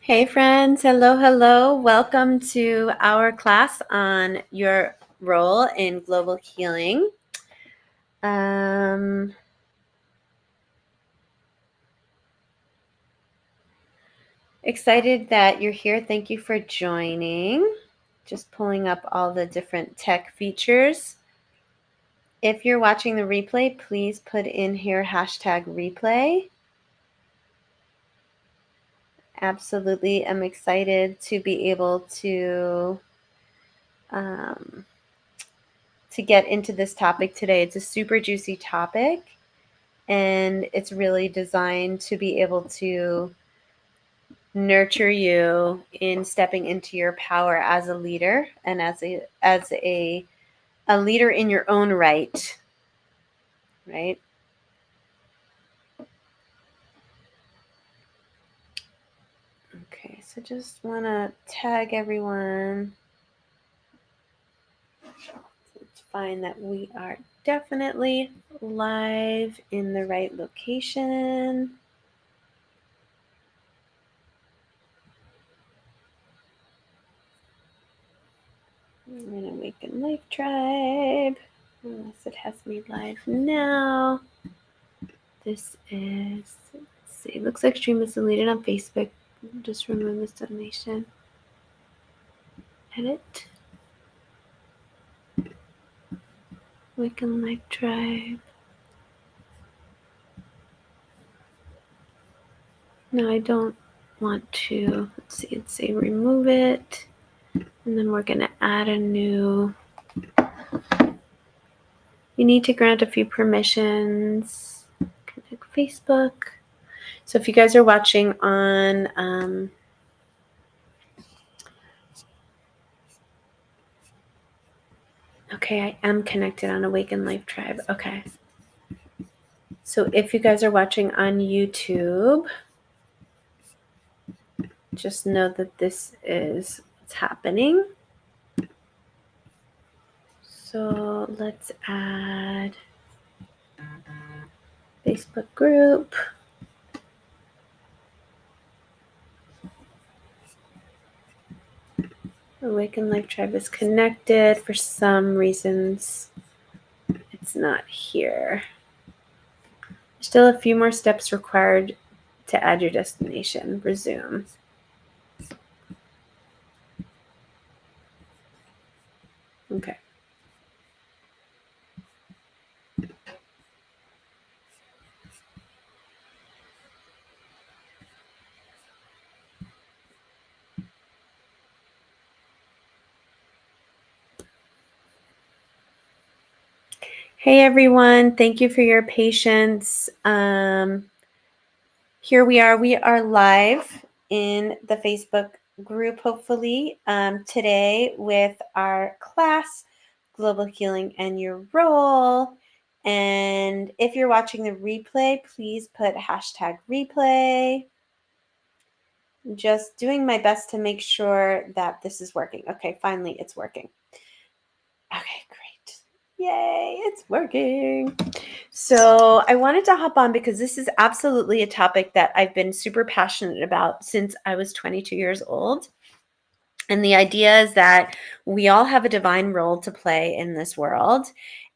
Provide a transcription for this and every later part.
Hey friends, hello, hello. Welcome to our class on your role in global healing. Excited that you're here. Thank you for joining. Just pulling up all the different tech features. If you're watching the replay, please put in here #replay. Absolutely, I'm excited to be able to get into this topic today. It's a super juicy topic, and it's really designed to be able to nurture you in stepping into your power as a leader and as a leader in your own right. Right? Okay, so just want to tag everyone. Let's find that we are definitely live in the right location. I'm in Awaken Life Tribe. Unless it has me live now. This is, let's see, looks like stream is deleted on Facebook. Just remove this donation. Edit. Awaken Life Tribe. No, I don't want to. Let's see, let's say remove it. And then we're going to add a new. You need to grant a few permissions. Connect Facebook. So if you guys are watching on okay, I am connected on Awaken Life Tribe. Okay. So if you guys are watching on YouTube, just know that this is what's happening. So let's add Facebook group. Awaken Life Tribe is connected. For some reasons, it's not here. Still a few more steps required to add your destination. Resume. Okay. Hey everyone, thank you for your patience. Here we are live in the Facebook group, hopefully, today with our class, Global Healing and Your Role. And if you're watching the replay, please put #replay. Just doing my best to make sure that this is working. Okay, finally it's working. Okay, great. Yay, it's working. So I wanted to hop on because this is absolutely a topic that I've been super passionate about since I was 22 years old. And the idea is that we all have a divine role to play in this world.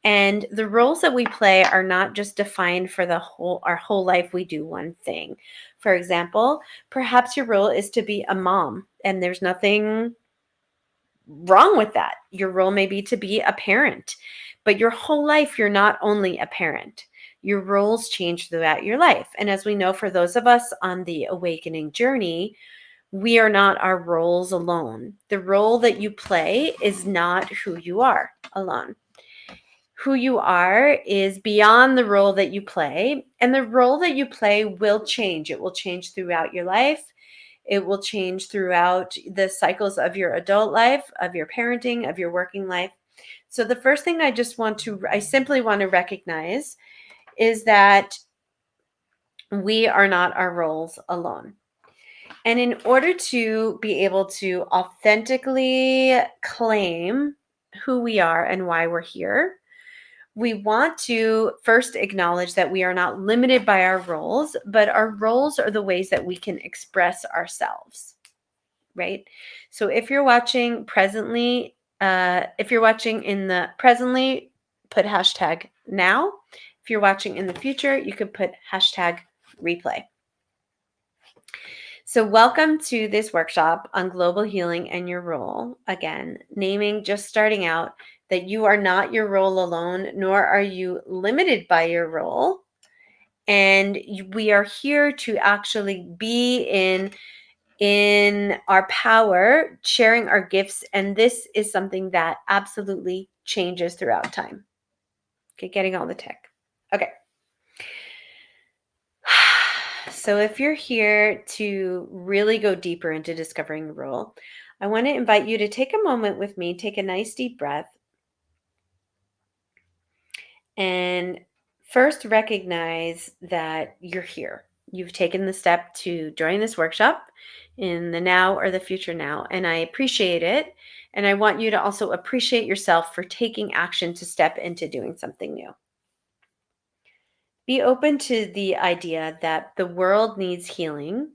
And the roles that we play are not just defined for our whole life. We do one thing. For example, perhaps your role is to be a mom, and there's nothing wrong with that. Your role may be to be a parent, but your whole life, you're not only a parent. Your roles change throughout your life. And as we know, for those of us on the awakening journey, we are not our roles alone. The role that you play is not who you are alone. Who you are is beyond the role that you play, and the role that you play will change. It will change throughout your life. It will change throughout the cycles of your adult life, of your parenting, of your working life. So the first thing I simply want to recognize is that we are not our roles alone. And in order to be able to authentically claim who we are and why we're here, we want to first acknowledge that we are not limited by our roles, but our roles are the ways that we can express ourselves. right? So if you're watching presently, if you're watching in the presently, put hashtag now. If you're watching in the future, you could put hashtag replay. So welcome to this workshop on global healing and your role. Again, naming, just starting out, that you are not your role alone, nor are you limited by your role. And we are here to actually be in our power, sharing our gifts. And this is something that absolutely changes throughout time. Okay, getting all the tech. Okay. So if you're here to really go deeper into discovering the role, I want to invite you to take a moment with me, take a nice deep breath, and first recognize that you're here. You've taken the step to join this workshop in the now or the future now, and I appreciate it. And I want you to also appreciate yourself for taking action to step into doing something new. Be open to the idea that the world needs healing,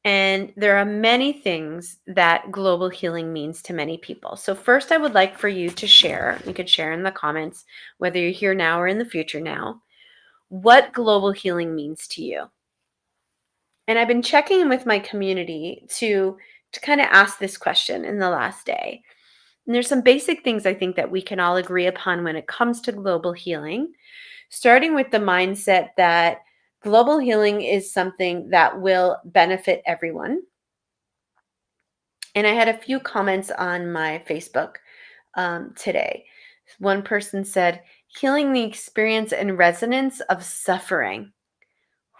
and there are many things that global healing means to many people. So first, I would like for you to share, you could share in the comments, whether you're here now or in the future now, what global healing means to you. And I've been checking in with my community to kind of ask this question in the last day. And there's some basic things I think that we can all agree upon when it comes to global healing, starting with the mindset that global healing is something that will benefit everyone. And I had a few comments on my Facebook today. One person said, healing the experience and resonance of suffering.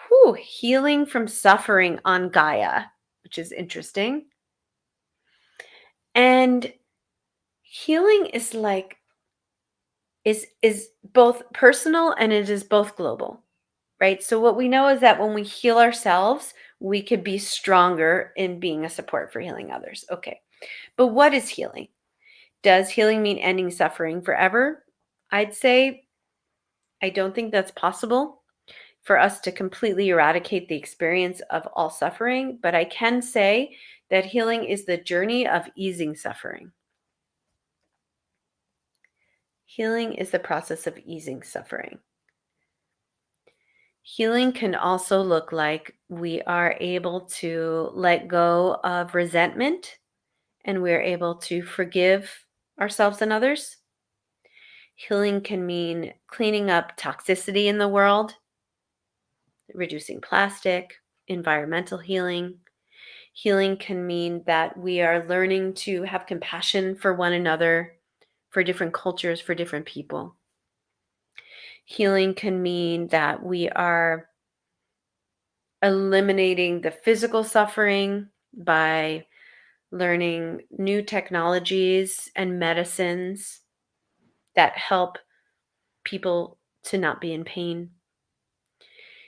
Whew, healing from suffering on Gaia, which is interesting. And healing is like, is both personal and it is both global, right? So what we know is that when we heal ourselves, we could be stronger in being a support for healing others. Okay. But what is healing? Does healing mean ending suffering forever? I'd say I don't think that's possible for us to completely eradicate the experience of all suffering, but I can say that healing is the journey of easing suffering. Healing is the process of easing suffering. Healing can also look like we are able to let go of resentment and we're able to forgive ourselves and others. Healing can mean cleaning up toxicity in the world, reducing plastic, environmental healing. Healing can mean that we are learning to have compassion for one another, for different cultures, for different people. Healing can mean that we are eliminating the physical suffering by learning new technologies and medicines that help people to not be in pain.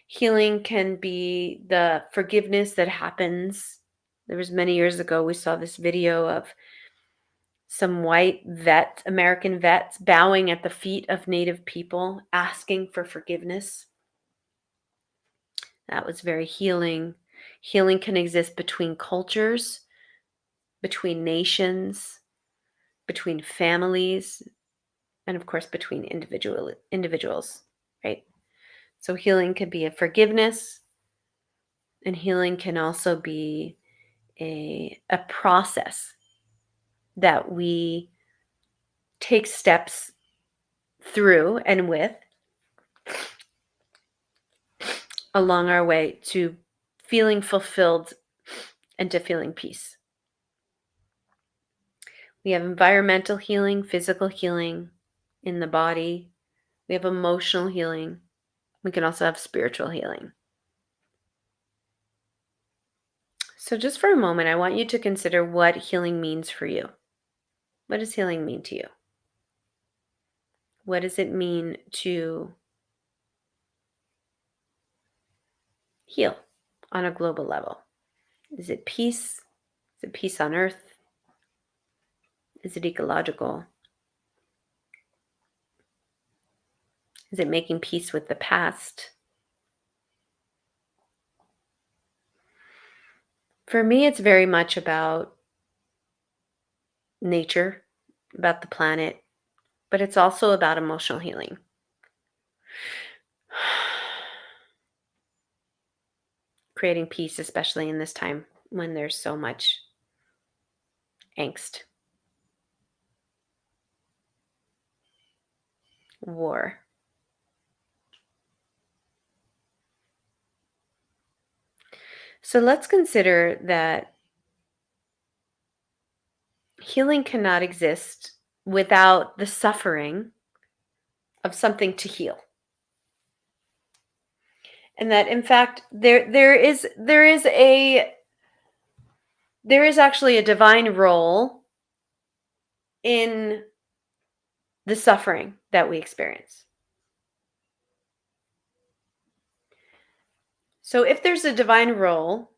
Healing can be the forgiveness that happens. There was many years ago, we saw this video of some white American vets bowing at the feet of Native people, asking for forgiveness. That was very healing. Healing can exist between cultures, between nations, between families, and of course, between individuals, right? So healing can be a forgiveness, and healing can also be a process that we take steps through and with along our way to feeling fulfilled and to feeling peace. We have environmental healing, physical healing in the body. We have emotional healing. We can also have spiritual healing. So just for a moment, I want you to consider what healing means for you. What does healing mean to you? What does it mean to heal on a global level? Is it peace? Is it peace on earth? Is it ecological? Is it making peace with the past? For me, it's very much about nature, about the planet, but it's also about emotional healing. Creating peace, especially in this time when there's so much angst, war. So let's consider that healing cannot exist without the suffering of something to heal. And that in fact there is actually a divine role in the suffering that we experience. So if there's a divine role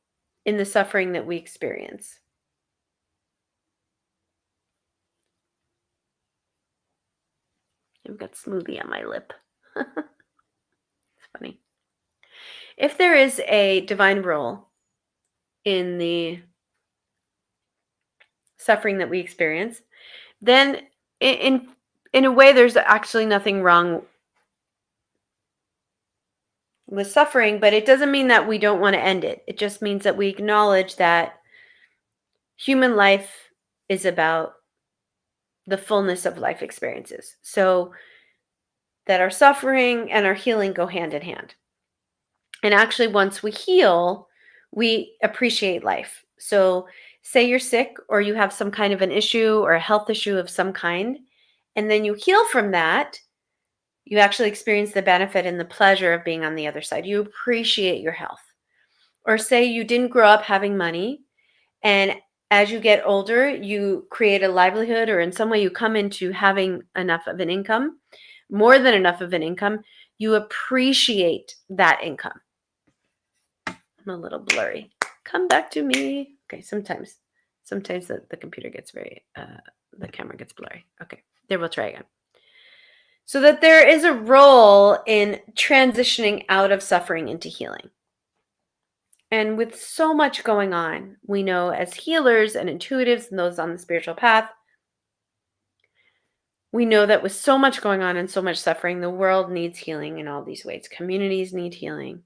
in the suffering that we experience, I've got smoothie on my lip. It's funny. If there is a divine role in the suffering that we experience, then in a way there's actually nothing wrong with suffering, but it doesn't mean that we don't want to end it. It just means that we acknowledge that human life is about the fullness of life experiences. So that our suffering and our healing go hand in hand. And actually, once we heal, we appreciate life. So say you're sick or you have some kind of an issue or a health issue of some kind, and then you heal from that, you actually experience the benefit and the pleasure of being on the other side. You appreciate your health. Or say you didn't grow up having money, and as you get older, you create a livelihood, or in some way you come into having enough of an income, more than enough of an income, you appreciate that income. I'm a little blurry. Come back to me. Okay, sometimes the computer gets the camera gets blurry. Okay, there, we'll try again. So that there is a role in transitioning out of suffering into healing. And with so much going on, we know as healers and intuitives and those on the spiritual path, we know that with so much going on and so much suffering, the world needs healing in all these ways. Communities need healing.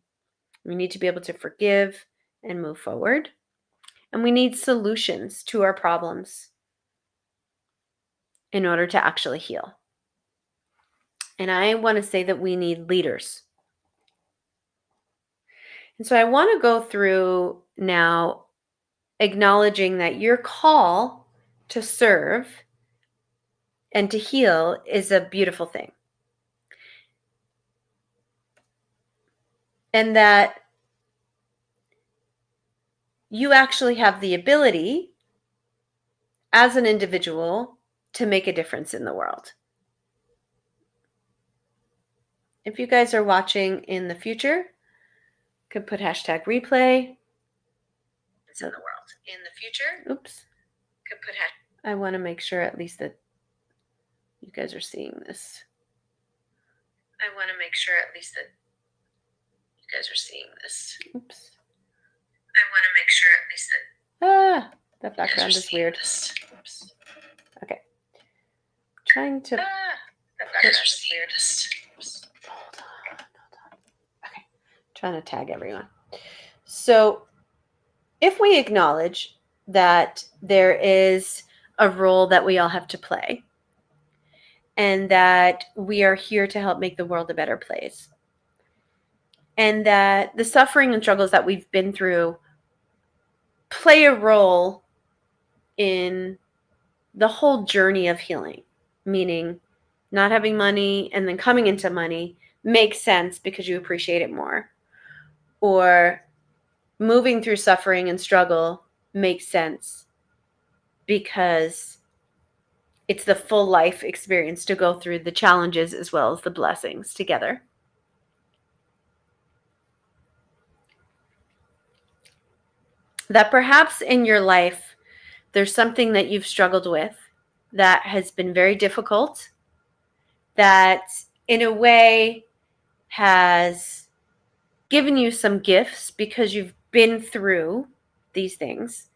We need to be able to forgive and move forward. And we need solutions to our problems in order to actually heal. And I want to say that we need leaders. And so I want to go through now acknowledging that your call to serve and to heal is a beautiful thing. And that you actually have the ability as an individual to make a difference in the world. If you guys are watching in the future, could put hashtag replay. It's in the world. In the future, oops. Could put I want to make sure at least that you guys are seeing this. I want to make sure at least that you guys are seeing this. Oops. I want to make sure at least that that background is weird. Oops. Okay. Trying to that background is weird. Hold on. Okay. Trying to tag everyone. So if we acknowledge that there is a role that we all have to play, and that we are here to help make the world a better place, and that the suffering and struggles that we've been through play a role in the whole journey of healing, meaning not having money and then coming into money makes sense because you appreciate it more, or moving through suffering and struggle makes sense because it's the full life experience to go through the challenges as well as the blessings together. That perhaps in your life, there's something that you've struggled with that has been very difficult, that in a way has given you some gifts because you've been through these things.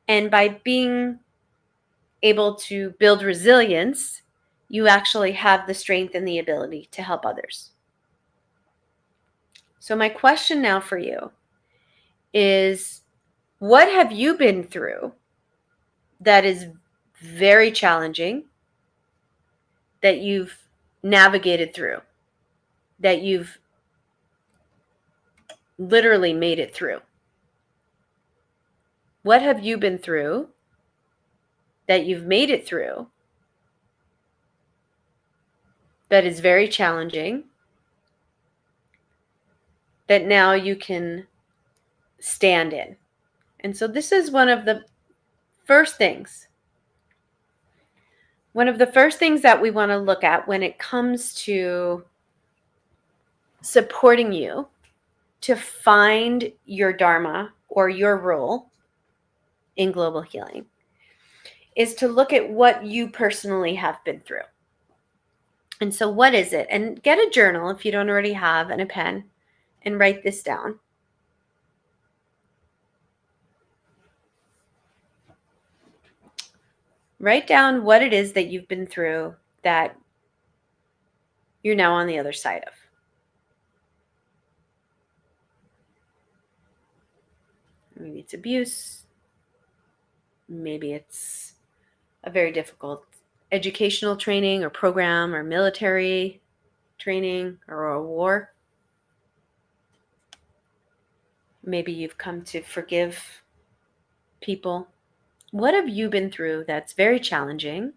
And by being able to build resilience, you actually have the strength and the ability to help others. So my question now for you is, what have you been through that is very challenging, that you've navigated through, that you've literally made it through? What have you been through that you've made it through that is very challenging, that now you can stand in? And so this is one of the first things that we want to look at when it comes to supporting you to find your dharma or your role in global healing, is to look at what you personally have been through. And so what is it? And get a journal if you don't already have, and a pen, and write this down. Write down what it is that you've been through that you're now on the other side of. Maybe it's abuse. Maybe it's a very difficult educational training or program or military training or a war. Maybe you've come to forgive people. What have you been through that's very challenging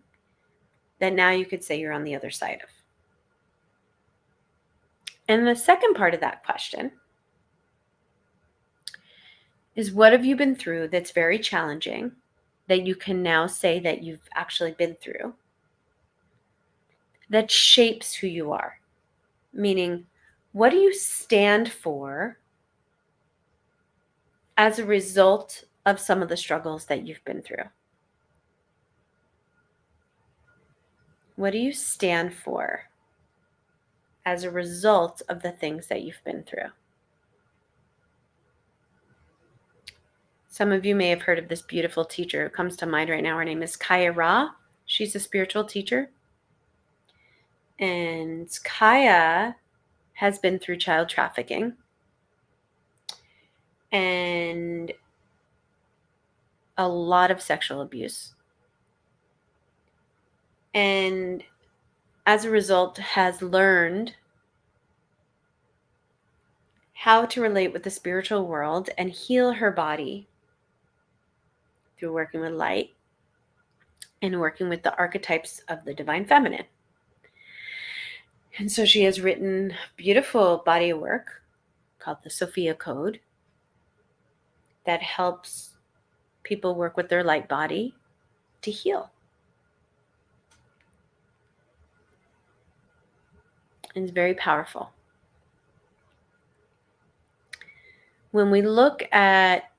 that now you could say you're on the other side of? And the second part of that question is, what have you been through that's very challenging that you can now say that you've actually been through, that shapes who you are? Meaning, what do you stand for as a result of some of the struggles that you've been through? What do you stand for as a result of the things that you've been through? Some of you may have heard of this beautiful teacher who comes to mind right now. Her name is 𝗂𝗄. She's a spiritual teacher. And 𝗂𝗄 has been through child trafficking and a lot of sexual abuse. And as a result, has learned how to relate with the spiritual world and heal her body through working with light and working with the archetypes of the divine feminine. And so she has written beautiful body of work called the Sophia Code that helps people work with their light body to heal. And it's very powerful. When we look at,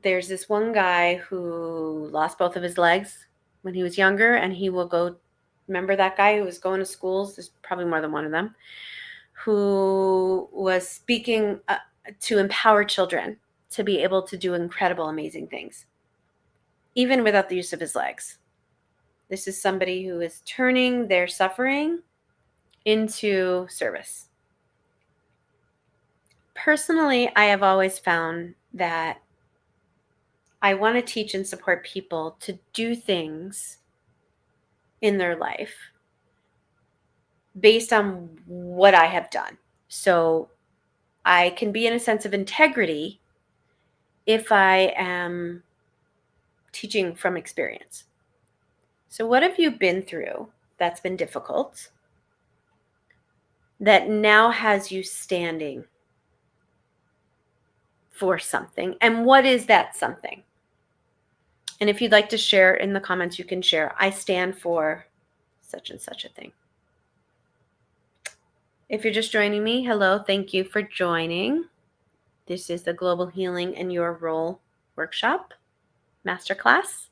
there's this one guy who lost both of his legs when he was younger, and he will go, remember that guy who was going to schools? There's probably more than one of them, who was speaking to empower children to be able to do incredible, amazing things, even without the use of his legs. This is somebody who is turning their suffering into service. Personally, I have always found that I want to teach and support people to do things in their life based on what I have done. So I can be in a sense of integrity if I am teaching from experience. So what have you been through that's been difficult, that now has you standing for something? And what is that something? And if you'd like to share in the comments, you can share, I stand for such and such a thing. If you're just joining me, hello, thank you for joining. This is the Global Healing and Your Role Workshop, Masterclass.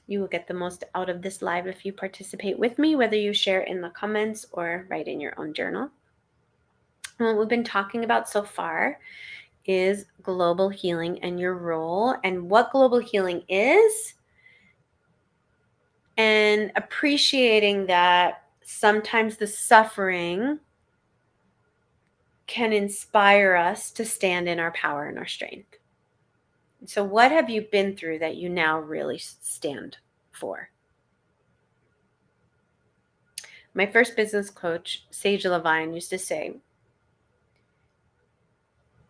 You will get the most out of this live if you participate with me, whether you share in the comments or write in your own journal. And what we've been talking about so far is global healing and your role and what global healing is, and appreciating that sometimes the suffering can inspire us to stand in our power and our strength. So what have you been through that you now really stand for? My first business coach, 𝘁𝗵𝗶𝘀, used to say,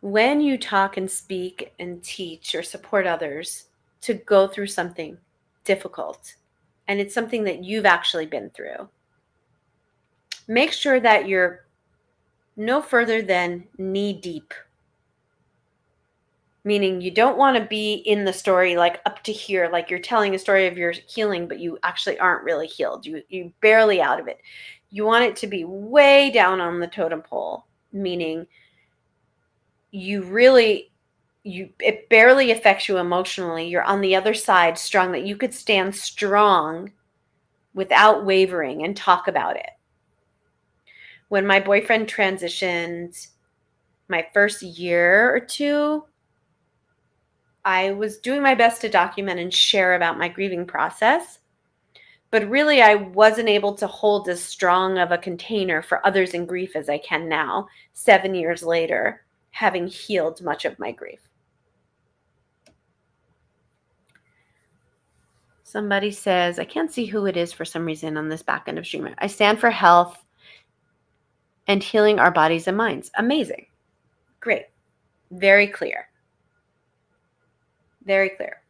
when you talk and speak and teach or support others to go through something difficult, and it's something that you've actually been through, make sure that you're no further than knee deep. Meaning you don't want to be in the story like up to here, like you're telling a story of your healing, but you actually aren't really healed. You barely out of it. You want it to be way down on the totem pole, meaning it barely affects you emotionally. You're on the other side strong, that you could stand strong without wavering and talk about it. When my boyfriend transitioned my first year or two, I was doing my best to document and share about my grieving process, but really I wasn't able to hold as strong of a container for others in grief as I can now, 7 years later, having healed much of my grief. Somebody says, I can't see who it is for some reason on this back end of stream. I stand for health and healing our bodies and minds. Amazing. Great. Very clear. Very clear.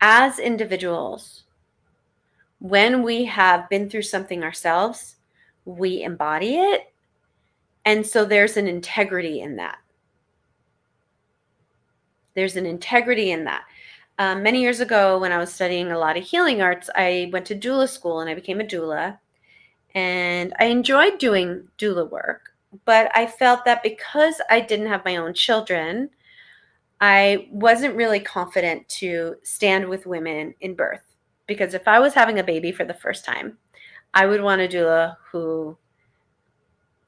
As individuals, when we have been through something ourselves, we embody it. And so there's an integrity in that. There's an integrity in that. Many years ago, when I was studying a lot of healing arts, I went to doula school and I became a doula. And I enjoyed doing doula work, but I felt that because I didn't have my own children, I wasn't really confident to stand with women in birth. Because if I was having a baby for the first time, I would want a doula who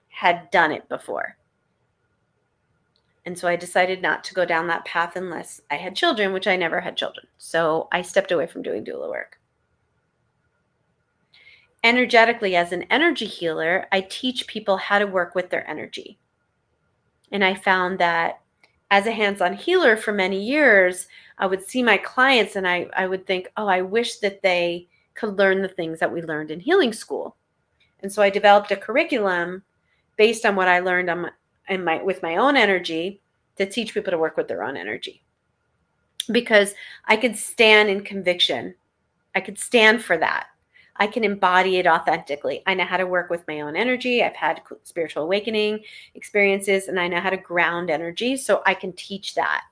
had done it before. And so I decided not to go down that path unless I had children, which I never had children. So I stepped away from doing doula work. Energetically, as an energy healer, I teach people how to work with their energy. And I found that as a hands-on healer for many years, I would see my clients and I would think, oh, I wish that they could learn the things that we learned in healing school. And so I developed a curriculum based on what I learned with my own energy to teach people to work with their own energy. Because I could stand in conviction. I could stand for that. I can embody it authentically. I know how to work with my own energy. I've had spiritual awakening experiences, and I know how to ground energy, so I can teach that.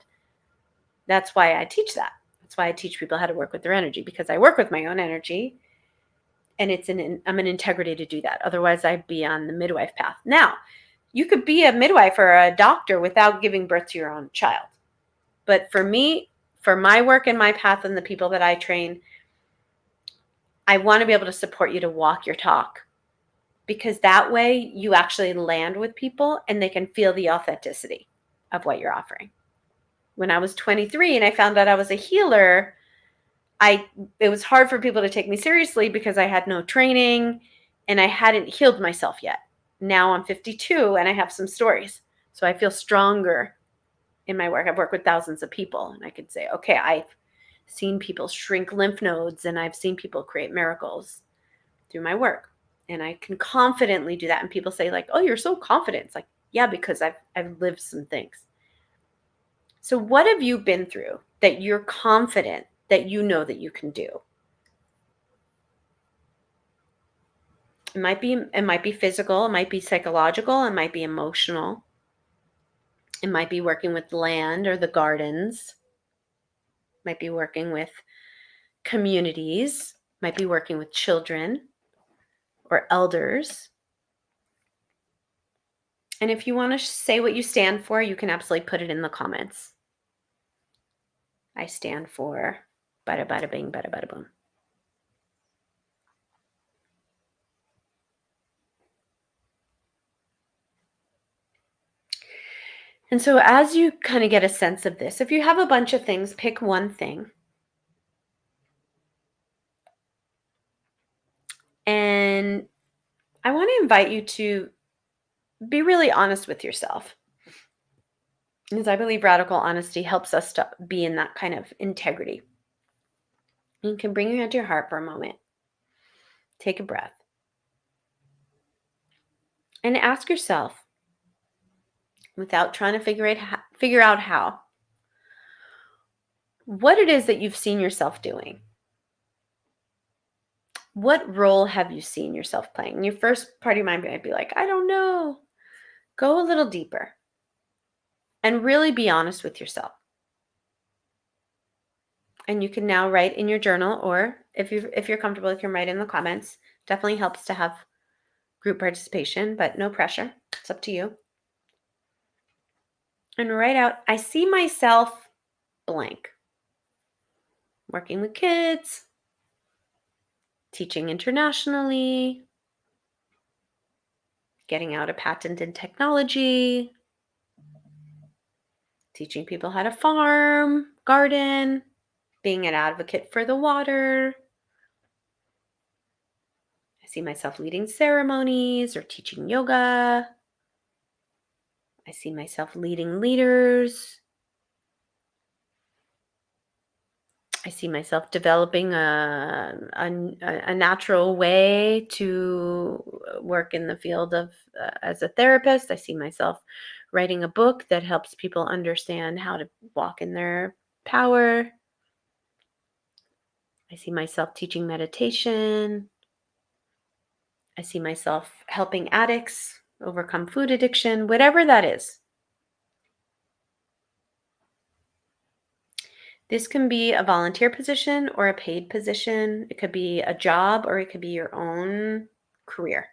That's why I teach that. That's why I teach people how to work with their energy, because I work with my own energy, and I'm an integrity to do that. Otherwise, I'd be on the midwife path. Now, you could be a midwife or a doctor without giving birth to your own child. But for me, for my work and my path and the people that I train, I want to be able to support you to walk your talk, because that way you actually land with people and they can feel the authenticity of what you're offering. When I was 23 and I found out I was a healer, it was hard for people to take me seriously because I had no training and I hadn't healed myself yet. Now I'm 52 and I have some stories. So I feel stronger in my work. I've worked with thousands of people and I could say, okay, I've seen people shrink lymph nodes and I've seen people create miracles through my work. And I can confidently do that. And people say like, oh, you're so confident. It's like, yeah, because I've lived some things. So what have you been through that you're confident that you know that you can do? It might be physical, it might be psychological, it might be emotional. It might be working with land or the gardens. It might be working with communities, might be working with children or elders. And if you want to say what you stand for, you can absolutely put it in the comments. I stand for bada bada bing, bada bada boom. And so as you kind of get a sense of this, if you have a bunch of things, pick one thing. And I want to invite you to be really honest with yourself. Because I believe radical honesty helps us to be in that kind of integrity. You can bring your hand to your heart for a moment. Take a breath. And ask yourself, without trying to figure out how, what it is that you've seen yourself doing. What role have you seen yourself playing? And your first part of your mind might be like, I don't know. Go a little deeper and really be honest with yourself. And you can now write in your journal, or if you're comfortable, you can write in the comments. Definitely helps to have group participation, but no pressure. It's up to you. And write out, I see myself blank. Working with kids, teaching internationally, getting out a patent in technology, teaching people how to farm, garden, being an advocate for the water. I see myself leading ceremonies or teaching yoga. I see myself leading leaders. I see myself developing a natural way to work in the field of as a therapist. I see myself writing a book that helps people understand how to walk in their power. I see myself teaching meditation. I see myself helping addicts overcome food addiction, whatever that is. This can be a volunteer position or a paid position. It could be a job, or it could be your own career,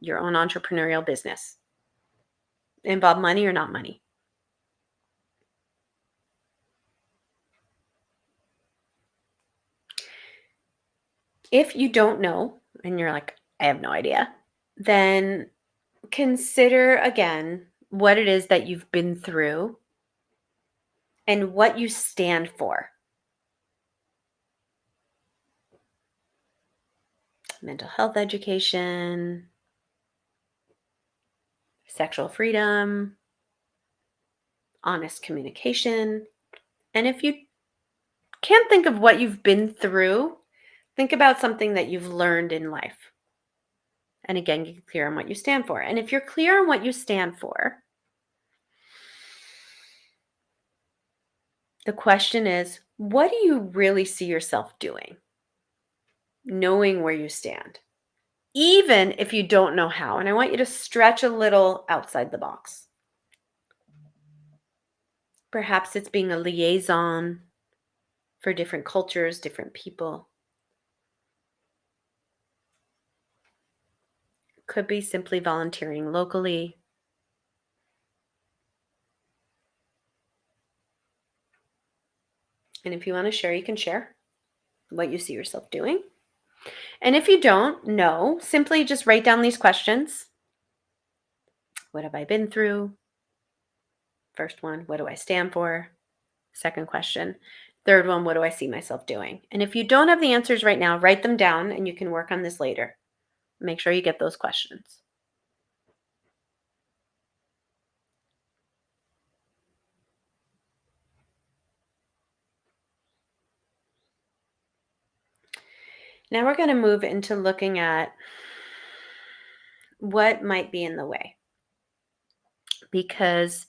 your own entrepreneurial business. Involve money or not money. If you don't know and you're like, I have no idea, then consider again what it is that you've been through and what you stand for. Mental health education, sexual freedom, honest communication. And if you can't think of what you've been through, think about something that you've learned in life. And again, get clear on what you stand for. And if you're clear on what you stand for, the question is, what do you really see yourself doing? Knowing where you stand, even if you don't know how. And I want you to stretch a little outside the box. Perhaps it's being a liaison for different cultures, different people. Could be simply volunteering locally. And if you want to share, you can share what you see yourself doing. And if you don't know, simply just write down these questions. What have I been through? First one, what do I stand for? Second question. Third one, what do I see myself doing? And if you don't have the answers right now, write them down and you can work on this later. Make sure you get those questions. Now we're going to move into looking at what might be in the way. Because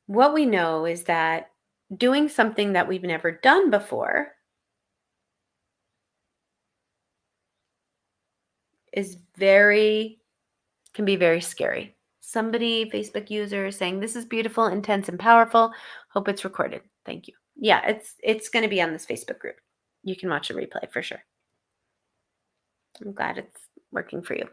what we know is that doing something that we've never done before can be very scary. Somebody, Facebook user, saying, this is beautiful, intense, and powerful. Hope it's recorded. Thank you. Yeah, it's going to be on this Facebook group. You can watch the replay for sure. I'm glad it's working for you.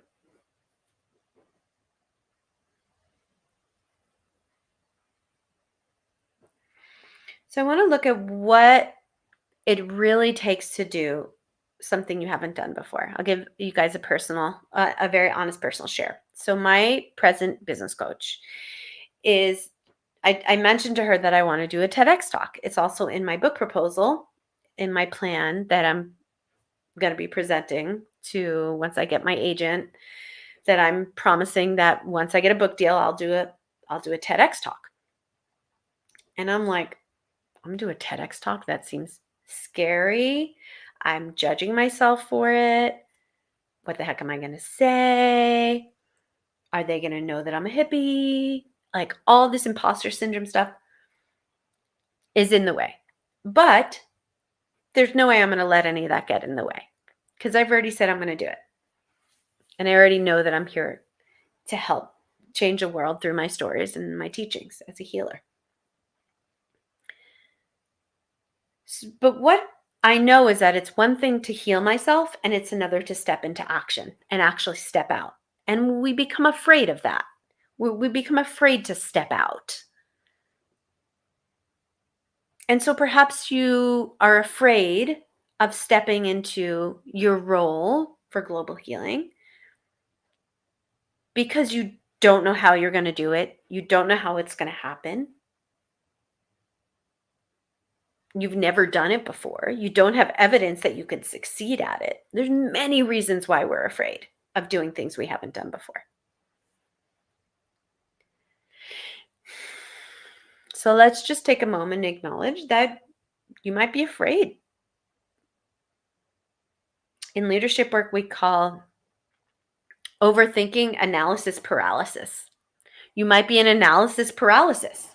So I want to look at what it really takes to do something you haven't done before. I'll give you guys a very honest personal share. So my present business coach is I mentioned to her that I want to do a TEDx talk. It's also in my book proposal, in my plan that I'm going to be presenting to once I get my agent, that I'm promising that once I get a book deal, I'll do a TEDx talk. And I'm like, I'm going to do a TEDx talk? That seems scary. I'm judging myself for it. What the heck am I going to say? Are they going to know that I'm a hippie? Like, all this imposter syndrome stuff is in the way. But there's no way I'm going to let any of that get in the way, because I've already said I'm going to do it. And I already know that I'm here to help change the world through my stories and my teachings as a healer. But what I know is that it's one thing to heal myself, and it's another to step into action and actually step out. And we become afraid of that. We become afraid to step out. And so perhaps you are afraid of stepping into your role for global healing because you don't know how you're going to do it. You don't know how it's going to happen. You've never done it before. You don't have evidence that you could succeed at it. There's many reasons why we're afraid of doing things we haven't done before. So let's just take a moment and acknowledge that you might be afraid. In leadership work, we call overthinking analysis paralysis. You might be in analysis paralysis.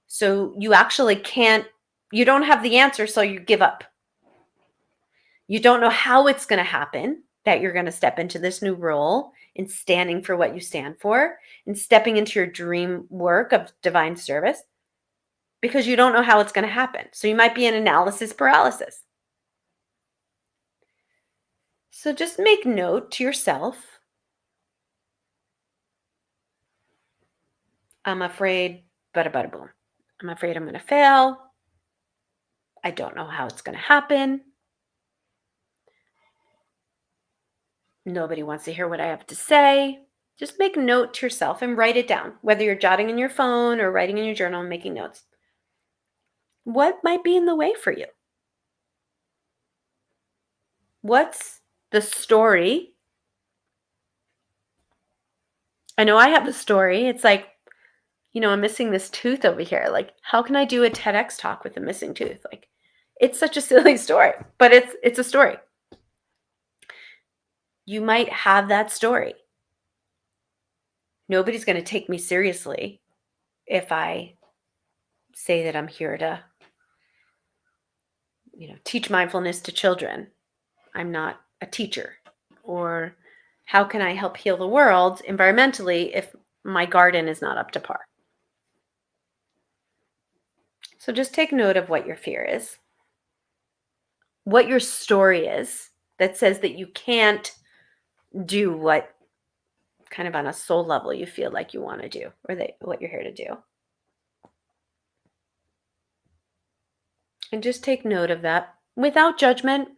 So you actually you don't have the answer, so you give up. You don't know how it's going to happen, that you're going to step into this new role in standing for what you stand for and stepping into your dream work of divine service, because you don't know how it's going to happen. So you might be in analysis paralysis. So just make note to yourself, I'm afraid, 𝗵𝗃𝗶𝘀. I'm afraid I'm going to fail. I don't know how it's going to happen. Nobody wants to hear what I have to say. Just make note to yourself and write it down, whether you're jotting in your phone or writing in your journal and making notes. What might be in the way for you? What's the story? I know I have the story. It's like, I'm missing this tooth over here. Like, how can I do a TEDx talk with a missing tooth? Like, it's such a silly story, but it's a story. You might have that story. Nobody's going to take me seriously if I say that I'm here to, teach mindfulness to children. I'm not a teacher. Or how can I help heal the world environmentally if my garden is not up to par? So just take note of what your fear is, what your story is that says that you can't do what kind of on a soul level you feel like you want to do, or what you're here to do. And just take note of that without judgment,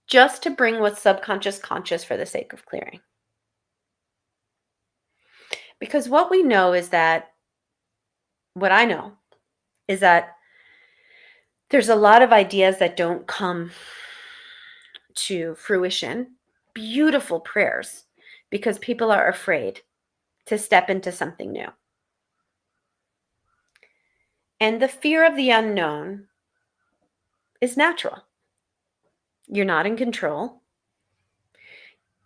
just to bring what's subconscious conscious for the sake of clearing. Because what we know is that, what I know is that there's a lot of ideas that don't come to fruition, beautiful prayers, because people are afraid to step into something new. And the fear of the unknown is natural. You're not in control.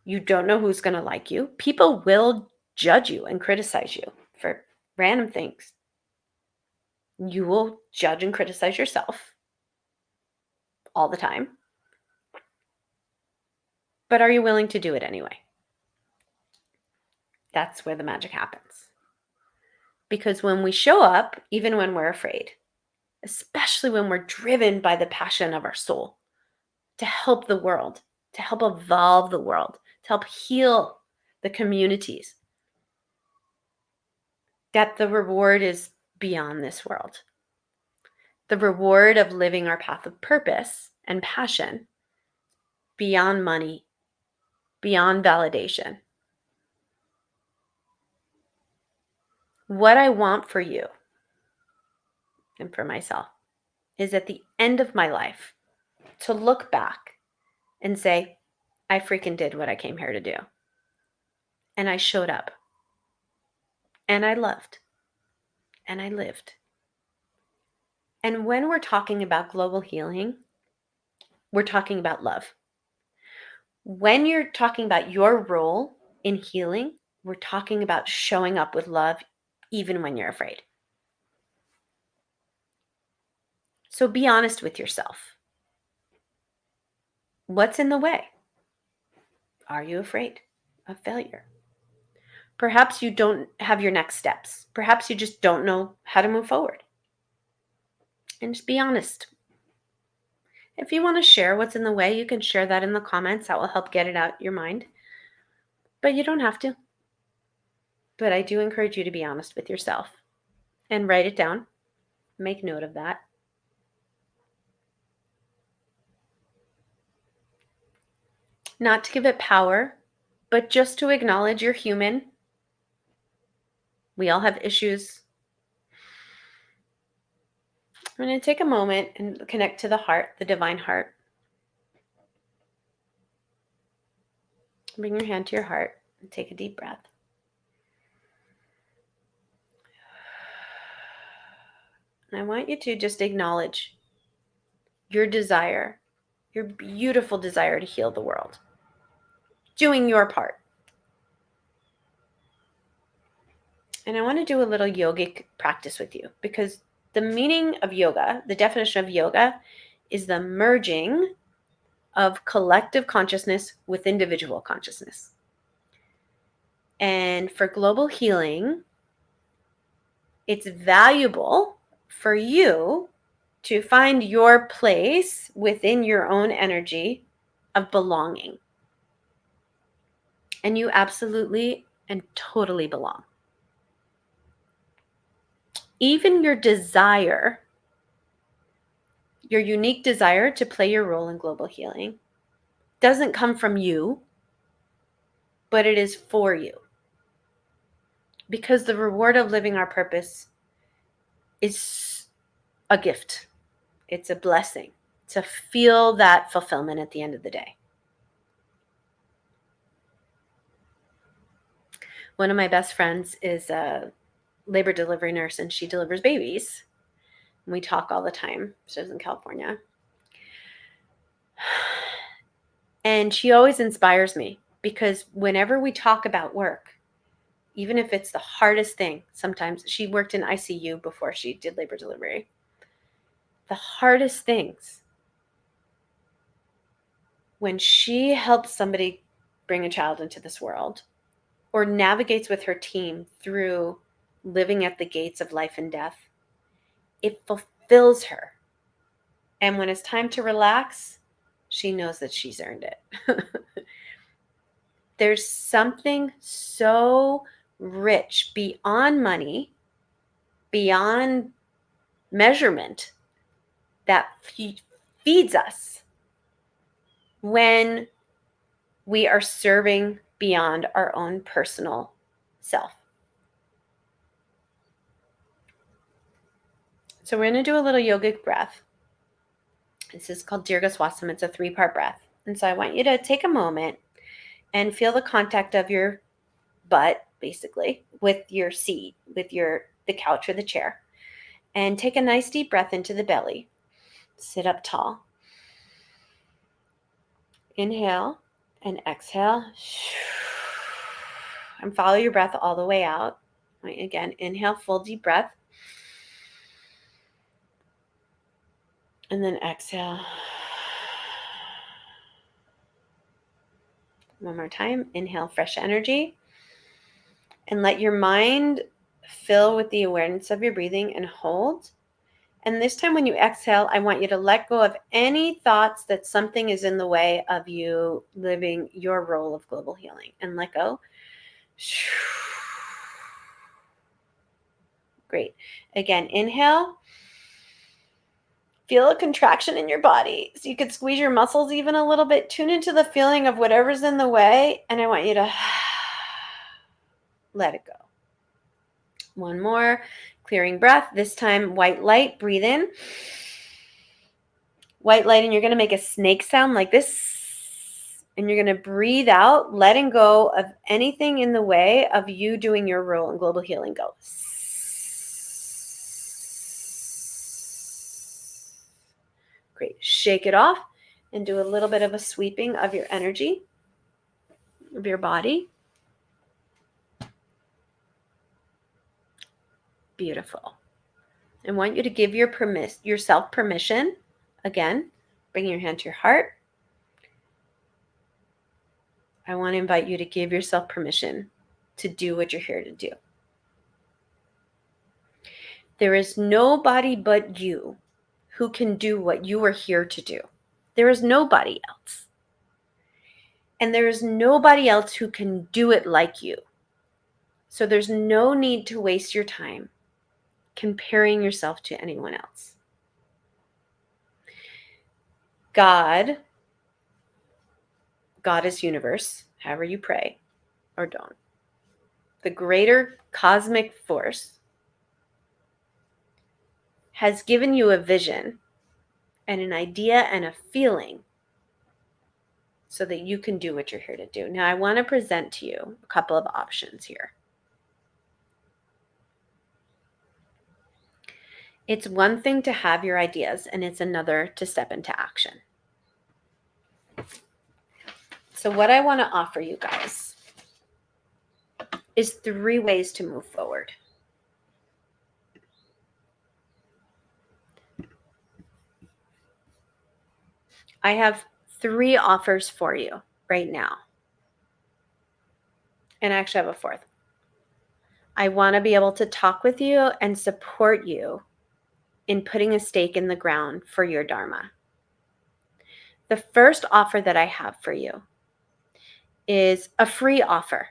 You don't know who's going to like you. People will judge you and criticize you for random things. You will judge and criticize yourself all the time. But are you willing to do it anyway? That's where the magic happens. Because when we show up, even when we're afraid, especially when we're driven by the passion of our soul to help the world, to help evolve the world, to help heal the communities, that the reward is beyond this world. The reward of living our path of purpose and passion, beyond money, beyond validation. What I want for you and for myself is at the end of my life to look back and say, I freaking did what I came here to do. And I showed up. And I loved. And I lived. And when we're talking about global healing, we're talking about love. When you're talking about your role in healing, we're talking about showing up with love even when you're afraid. So be honest with yourself. What's in the way? Are you afraid of failure? Perhaps you don't have your next steps. Perhaps you just don't know how to move forward. And just be honest. If you want to share what's in the way, you can share that in the comments. That will help get it out your mind. But you don't have to. But I do encourage you to be honest with yourself and write it down. Make note of that. Not to give it power, but just to acknowledge you're human. We all have issues. I'm going to take a moment and connect to the heart, the divine heart. Bring your hand to your heart and take a deep breath. And I want you to just acknowledge your desire, your beautiful desire to heal the world. Doing your part. And I want to do a little yogic practice with you because the meaning of yoga, the definition of yoga, is the merging of collective consciousness with individual consciousness. And for global healing, it's valuable for you to find your place within your own energy of belonging. And you absolutely and totally belong. Even your desire, your unique desire to play your role in global healing, doesn't come from you, but it is for you. Because the reward of living our purpose is a gift. It's a blessing to feel that fulfillment at the end of the day. One of my best friends is a labor delivery nurse, and she delivers babies. We talk all the time. She lives in California. And she always inspires me because whenever we talk about work, even if it's the hardest thing, sometimes she worked in ICU before she did labor delivery. The hardest things, when she helps somebody bring a child into this world or navigates with her team through living at the gates of life and death, it fulfills her. And when it's time to relax, she knows that she's earned it. There's something so rich beyond money, beyond measurement, that feeds us when we are serving beyond our own personal self. So we're going to do a little yogic breath. This is called 𝘰𝗚𝗄. It's a 3-part breath. And so I want you to take a moment and feel the contact of your butt, basically, with your seat, with the couch or the chair. And take a nice deep breath into the belly. Sit up tall. Inhale and exhale. And follow your breath all the way out. Right, again, inhale, full deep breath. And then exhale. One more time. Inhale, fresh energy. And let your mind fill with the awareness of your breathing and hold. And this time when you exhale, I want you to let go of any thoughts that something is in the way of you living your role of global healing. And let go. Great. Again, inhale. Feel a contraction in your body. So you could squeeze your muscles even a little bit. Tune into the feeling of whatever's in the way. And I want you to let it go. One more. Clearing breath. This time, white light. Breathe in. White light, and you're going to make a snake sound like this. And you're going to breathe out, letting go of anything in the way of you doing your role in global healing. Go. Great. Shake it off and do a little bit of a sweeping of your energy, of your body. Beautiful. I want you to give yourself permission. Again, bring your hand to your heart. I want to invite you to give yourself permission to do what you're here to do. There is nobody but you who can do what you are here to do. There is nobody else. And there is nobody else who can do it like you. So there's no need to waste your time comparing yourself to anyone else. God, Goddess, universe, however you pray or don't, the greater cosmic force has given you a vision and an idea and a feeling so that you can do what you're here to do. Now, I want to present to you a couple of options here. It's one thing to have your ideas, and it's another to step into action. So what I want to offer you guys is 3 ways to move forward. I have 3 offers for you right now. And I actually have a 4th. I want to be able to talk with you and support you in putting a stake in the ground for your Dharma. The first offer that I have for you is a free offer.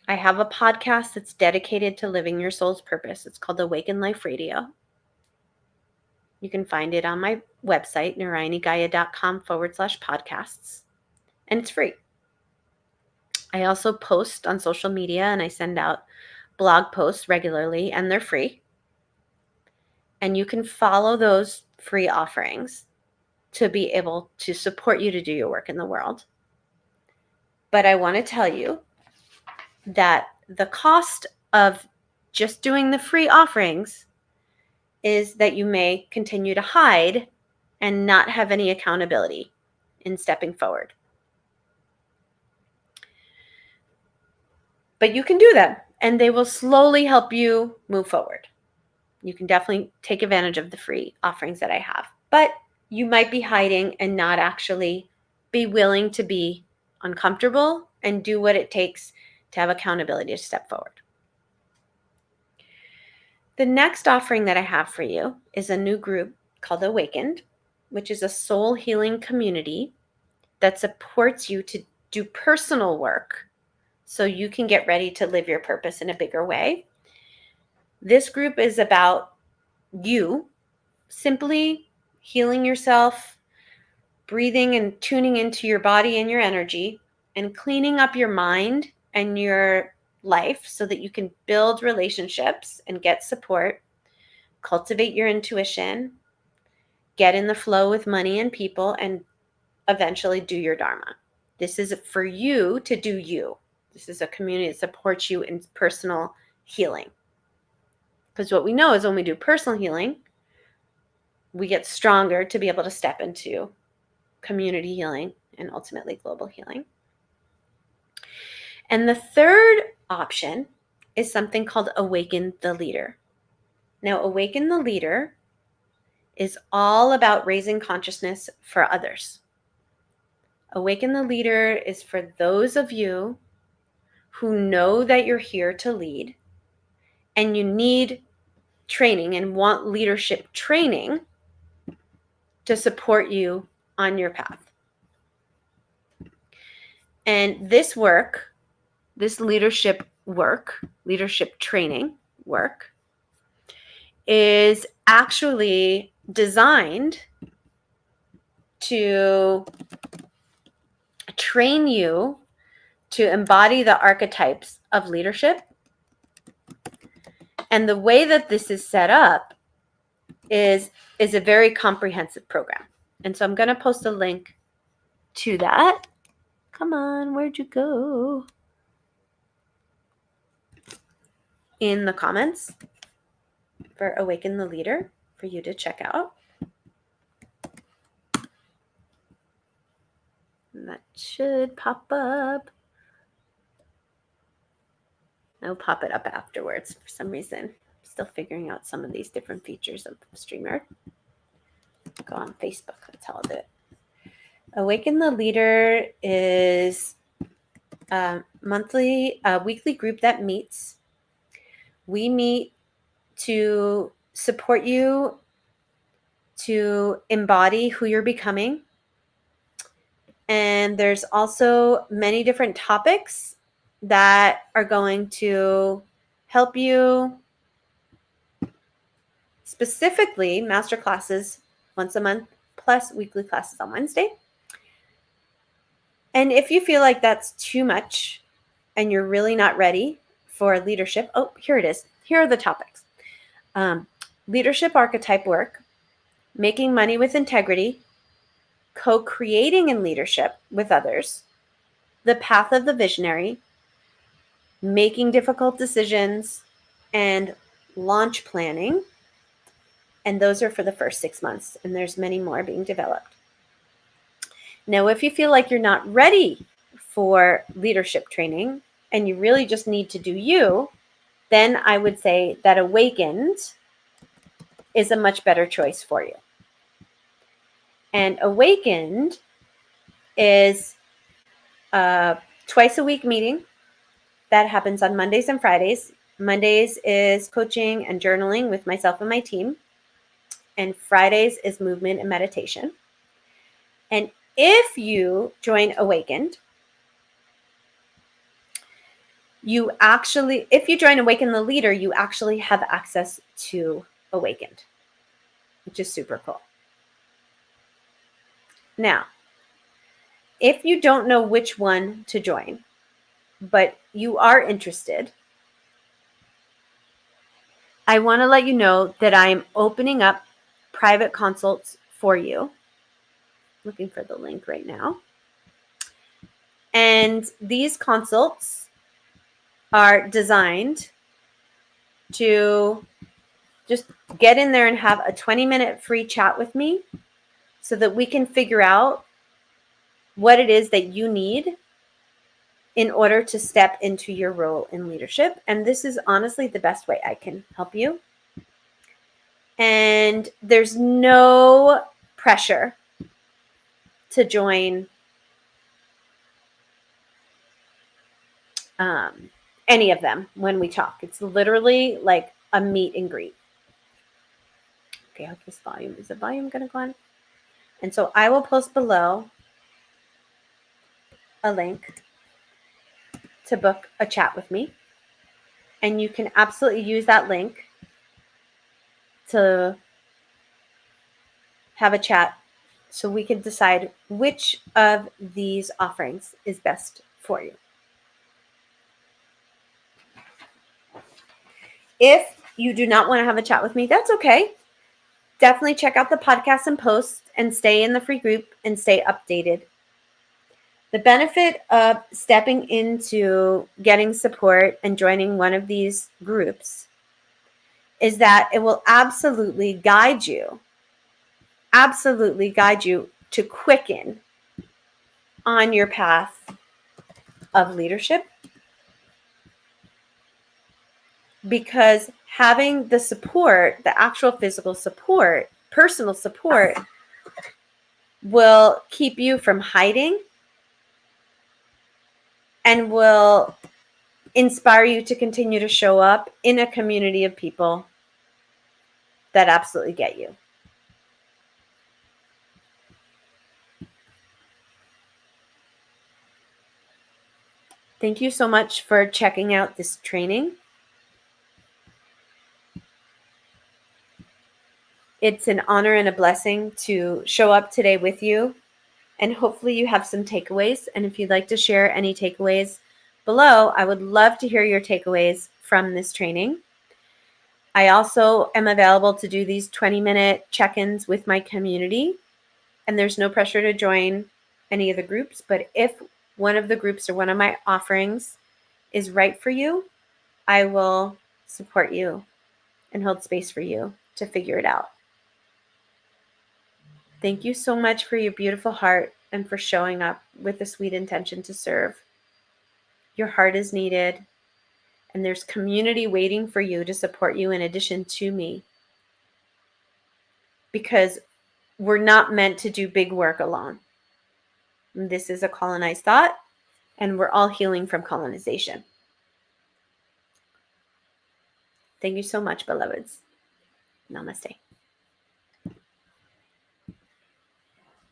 I have a podcast that's dedicated to living your soul's purpose. It's called Awaken Life Radio. You can find it on my website, 𝘺𝗵𝗶𝘀.com/podcasts, and it's free. I also post on social media and I send out blog posts regularly, and they're free. And you can follow those free offerings to be able to support you to do your work in the world. But I want to tell you that the cost of just doing the free offerings is that you may continue to hide and not have any accountability in stepping forward. But you can do them, and they will slowly help you move forward. You can definitely take advantage of the free offerings that I have. But you might be hiding and not actually be willing to be uncomfortable and do what it takes to have accountability to step forward. The next offering that I have for you is a new group called Awakened, which is a soul healing community that supports you to do personal work so you can get ready to live your purpose in a bigger way. This group is about you simply healing yourself, breathing and tuning into your body and your energy, and cleaning up your mind and your life so that you can build relationships and get support, cultivate your intuition, get in the flow with money and people, and eventually do your Dharma. This is for you to do you. This is a community that supports you in personal healing. Because what we know is when we do personal healing, we get stronger to be able to step into community healing and ultimately global healing. And the third option is something called Awaken the Leader. Now, Awaken the Leader is all about raising consciousness for others. Awaken the Leader is for those of you who know that you're here to lead and you need training and want leadership training to support you on your path. And this work, this leadership training work, is actually designed to train you to embody the archetypes of leadership And the way that this is set up is a very comprehensive program. And so I'm going to post a link to that. Come on, where'd you go? In the comments for Awaken the Leader for you to check out. And that should pop up. I'll pop it up afterwards for some reason. I'm still figuring out some of these different features of StreamYard. Go on Facebook, that's how I'll do it. Awaken the Leader is a weekly group that meets. We meet to support you to embody who you're becoming. And there's also many different topics that are going to help you, specifically master classes once a month plus weekly classes on Wednesday. And if you feel like that's too much and you're really not ready for leadership, oh, here it is. Here are the topics. Leadership archetype work, making money with integrity, co-creating in leadership with others, the path of the visionary, making difficult decisions, and launch planning. And those are for the first 6 months, and there's many more being developed. Now, if you feel like you're not ready for leadership training and you really just need to do you, then I would say that Awakened is a much better choice for you. And Awakened is a twice a week meeting that happens on Mondays and Fridays. Mondays is coaching and journaling with myself and my team. And Fridays is movement and meditation. And if you join Awakened, if you join Awaken the Leader, you actually have access to Awakened, which is super cool. Now, if you don't know which one to join, but you are interested, I want to let you know that I'm opening up private consults for you. Looking for the link right now. And these consults are designed to just get in there and have a 20-minute free chat with me so that we can figure out what it is that you need in order to step into your role in leadership. And this is honestly the best way I can help you. And there's no pressure to join any of them when we talk. It's literally like a meet and greet. Okay, I hope this volume, is the volume going to go on? And so I will post below a link to book a chat with me. And you can absolutely use that link to have a chat so we can decide which of these offerings is best for you. If you do not want to have a chat with me, that's okay. Definitely check out the podcast and posts and stay in the free group and stay updated. The benefit of stepping into getting support and joining one of these groups is that it will absolutely guide you to quicken on your path of leadership, because having the support, the actual physical support, personal support, will keep you from hiding and will inspire you to continue to show up in a community of people that absolutely get you. Thank you so much for checking out this training. It's an honor and a blessing to show up today with you, and hopefully you have some takeaways. And if you'd like to share any takeaways below, I would love to hear your takeaways from this training. I also am available to do these 20-minute check-ins with my community, and there's no pressure to join any of the groups, but if one of the groups or one of my offerings is right for you, I will support you and hold space for you to figure it out. Thank you so much for your beautiful heart and for showing up with a sweet intention to serve. Your heart is needed, and there's community waiting for you to support you in addition to me, because we're not meant to do big work alone. This is a colonized thought, and we're all healing from colonization. Thank you so much, beloveds. Namaste.